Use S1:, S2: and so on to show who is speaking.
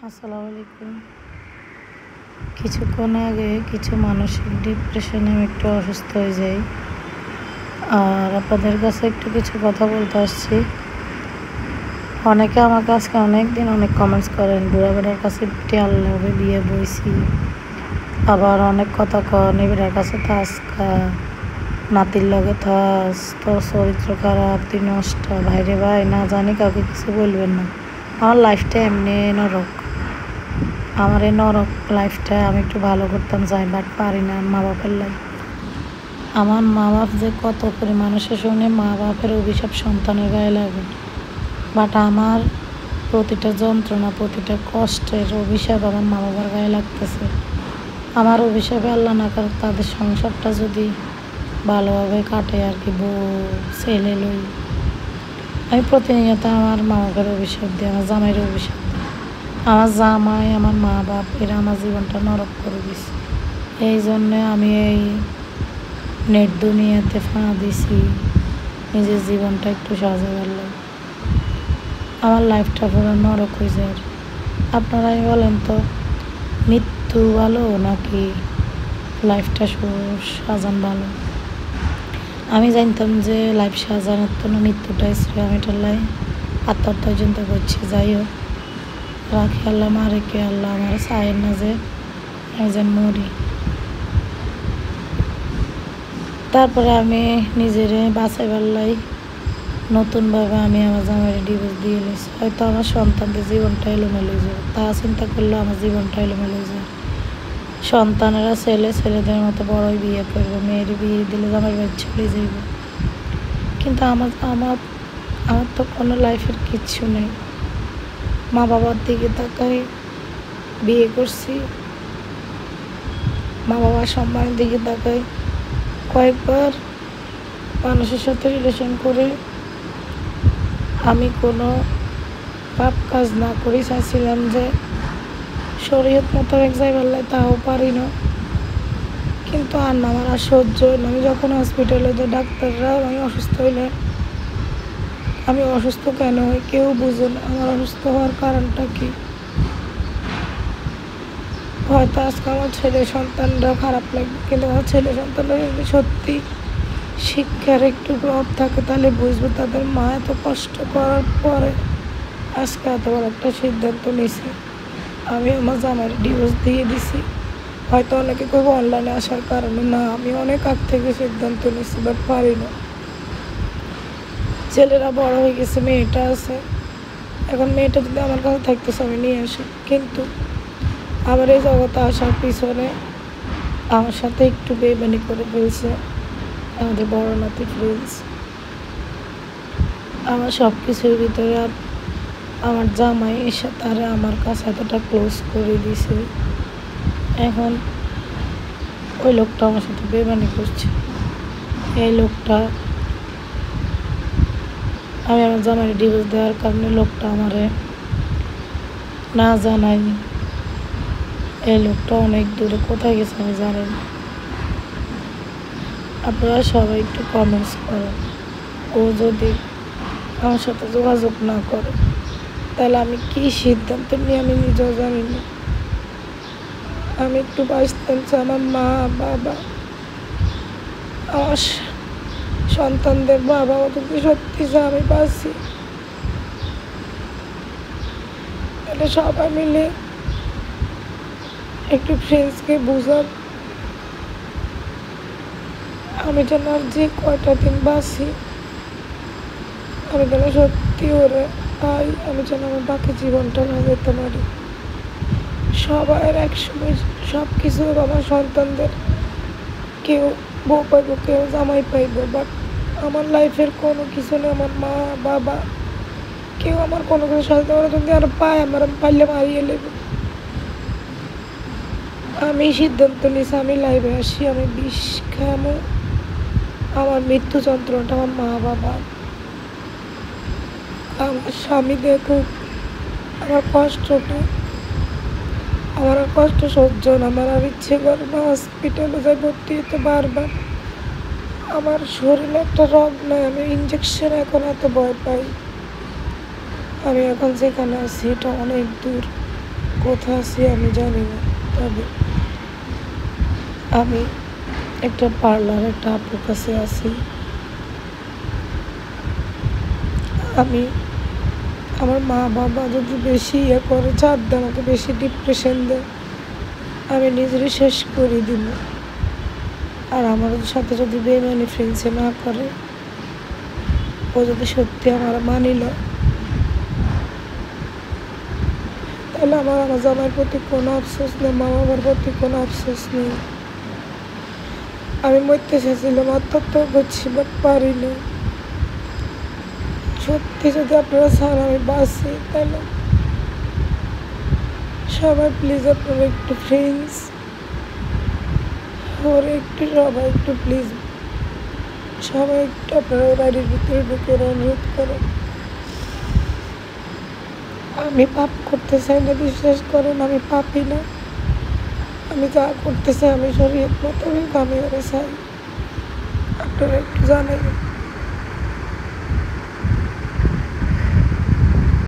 S1: আসসালামু আলাইকুম। কিছুক্ষণ আগে কিছু মানসিক ডিপ্রেশনে আমি একটু অসুস্থ হয়ে যাই। আর আপনাদের কাছে একটু কিছু কথা বলতে আসছি। অনেকে আমাকে আজকে অনেকদিন অনেক কমেন্টস করেন, বুড়া বেটার কাছে টিয়াল লাগে বিয়ে বইছি। আবার অনেক কথা কন, এই বেটার কাছে থাসকা, নাতির লগে থাস, তোর চরিত্র খারাপ, তুই নষ্ট। ভাইরে ভাই, না জানি কাউকে কিছু বলবেন না। আমার লাইফটা এমনি নরক। আমার এই নরক লাইফটা আমি একটু ভালো করতাম চাই, বাট পারি না মা বাপের লাইফ। আমার মা বাপ যে কত করে মানুষে শুনে মা বাপের অভিশাপ সন্তানের গায়ে লাগে, বাট আমার প্রতিটা যন্ত্রণা, প্রতিটা কষ্টের অভিশাপ আমার মা বাবার গায়ে লাগতেছে। আমার অভিশাপে আল্লাহ না করে তাদের সংসারটা যদি ভালোভাবে কাটে আর কি, বউ ছেলে লই, আমি প্রতিনিয়ত আমার মা বাবার অভিশাপ দিই, আমার জামাইয়ের অভিশাপ দিই। আমার জামাই, আমার মা বাপ, এরা আমার জীবনটা নরক করে দিছে। এই জন্যে আমি এই নেট দুনিয়াতে ফাঁ দিছি নিজের জীবনটা একটু সাজাবার লাগে। আমার লাইফটা পুরো নরক হয়ে যায়। আপনারাই বলেন তো, মৃত্যু ভালো নাকি লাইফটা সাজান ভালো? আমি জানতাম যে লাইফ সাজানোর জন্য মৃত্যুটাই ছিল, আমি এটার লাই আত্মহত্যা পর্যন্ত করছি। যাই হোক, রাখি আল্লাহ, মা রেখে আল্লাহ আমার চায়ের না যে একজন মরি। তারপরে আমি নিজেরে বাঁচাইবার লাই নতুনভাবে আমি আমার জামাইয়ের ডিভোর্স দিয়ে নিয়েছি। হয়তো আমার সন্তানদের জীবনটা এলোমেলো হয়ে যাবে, তা চিন্তা করলেও আমার জীবনটা এলোমেলো হয়ে যাবে। সন্তানেরা ছেলেদের মতো বড়ই বিয়ে করবো, মেয়ের বিয়ে দিলে জামাইয়ের বাড়ি চলে যাইব। কিন্তু আমার আমার আমার তো কোনো লাইফের কিচ্ছু নেই। মা বাবার দিকে তাকাই বিয়ে করছি, মা বাবার সম্মানের দিকে তাকাই কয়েকবার মানুষের সাথে রিলেশন করে আমি কোনো পাপ কাজ না করি। চাইছিলাম যে শরীয়ত মোতাবেক যাইবার লাই, তাও পারি না। কিন্তু আর না, আমার আর সহ্য হয় না। আমি যখন হসপিটালে যে ডাক্তাররা আমি অসুস্থ হইলে, আমি অসুস্থ কেন হই কেউ বুঝে না। আমার অসুস্থ হওয়ার কারণটা কি? হয়তো আজকে আমার ছেলে সন্তানরা খারাপ লাগবে, কিন্তু আমার ছেলে সন্তানরা যদি সত্যি শিক্ষার একটু অভাব থাকে, তাহলে বুঝবো তাদের মা এত কষ্ট করার পরে আজকে এত বড় একটা সিদ্ধান্ত নিয়েছি। আমি আমার জামাইয়ের ডিভোর্স দিয়ে দিছি। হয়তো অনেকে করবো অনলাইনে আসার কারণে, না, আমি অনেক আগ থেকে সিদ্ধান্ত নিয়েছি, বাট পারি না। ছেলেরা বড় হয়ে গেছে, মেয়েটা আছে, এখন মেয়েটা যদি আমার কাছে থাকতেছে আমি নিয়ে আসি। কিন্তু আমার এই জগতে আসার পিছনে আমার সাথে একটু বেইমানি করে ফেলছে আমাদের বড় নাতি ফ্রেন্ডস। আমার সব কিছুর ভিতরে আমার জামাই এসে তারা আমার কাছে এতটা ক্লোজ করে দিয়েছে। এখন ওই লোকটা আমার সাথে বেইমানি করছে। এই লোকটা, আমি আমার জামাইয়ের ডিভোর্স দেওয়ার কারণে লোকটা আমারে না জানাই, এই লোকটা অনেক দূরে কোথায় গেছে আমি জানি না। আপনারা সবাই একটু কমেন্টস করেন। ও যদি আমার সাথে যোগাযোগ না করে, তাহলে আমি কি সিদ্ধান্ত নিয়ে আমি নিজেও জানি না। আমি একটু বাঁচতাম চাই, আমার মা বাবা, আমার সন্তানদের বাবা যদি সত্যি চাই আমি বাঁচি, তাহলে সবাই মিলে একটু ফ্রেন্ডসকে বুঝাব আমি যেন আর যে কয়টা দিন বাঁচি, আমি যেন সত্যি ওরে পাই, আমি যেন আমার বাকি জীবনটা না যেতে পারি। সবাই একসময় সব কিছু আমার সন্তানদের, কেউ বউ পাইব, কেউ জামাই পাইব, বাট আমার লাইফের কোনো কিছু নেই। আমার মা বাবা কেউ আমার কোনো কিছু সাথে যদি আর পায়, আমার পাইলে মারিয়ে নেবে। আমি সিদ্ধান্ত নিয়েছি আমি লাইভে আসি, আমি বিষ খামো। আমার মৃত্যু যন্ত্রণাটা আমার মা বাবা, আমার স্বামী দেখুক আমার কষ্টটা। আমার আর কষ্ট সহ্য না, আমার আর ইচ্ছে করে না হসপিটালে যাই ভর্তি হতে বারবার। আমার শরীরে একটা রোগ নাই, আমি ইঞ্জেকশন এখন এত ভয় পাই। আমি এখন যেখানে আছি এটা অনেক দূর,
S2: কোথায় আছি আমি জানি না। তবে আমি একটা পার্লার একটা আপুর কাছে আছি। আমি আমার মা বাবা যদি বেশি করে চাপ দেয়, আমাকে বেশি ডিপ্রেশন দেয়, আমি নিজেরই শেষ করে দিব। আর আমার সাথে যদি বেইমানি ফ্রেন্ডসে না করে, ও যদি সত্যি আমার মানিল, তাহলে আমার জামাইয়ের প্রতি কোনো আফসোস নেই, মা বাবার প্রতি কোনো আফসোস নেই। আমি মরতে চেয়েছিলাম, আত্মহত্যা করছি, বাট পারি না। সত্যি যদি আপনারা চান আমি বাঁচি, তাহলে সবাই প্লিজ আপনারা একটু ফ্রেন্ডস ওরে একটু সবাই একটু প্লিজ সবাই একটু আপনারা বাড়ির ভিতরে ঢুকে অনুরোধ করেন। আমি পাপ করতে চাই না, বিশ্বাস করেন, আমি পাপই না। আমি যা করতে চাই আমি শরীয়ত মোতাবেক আমি ওরে চাই, আপনারা একটু জানাই।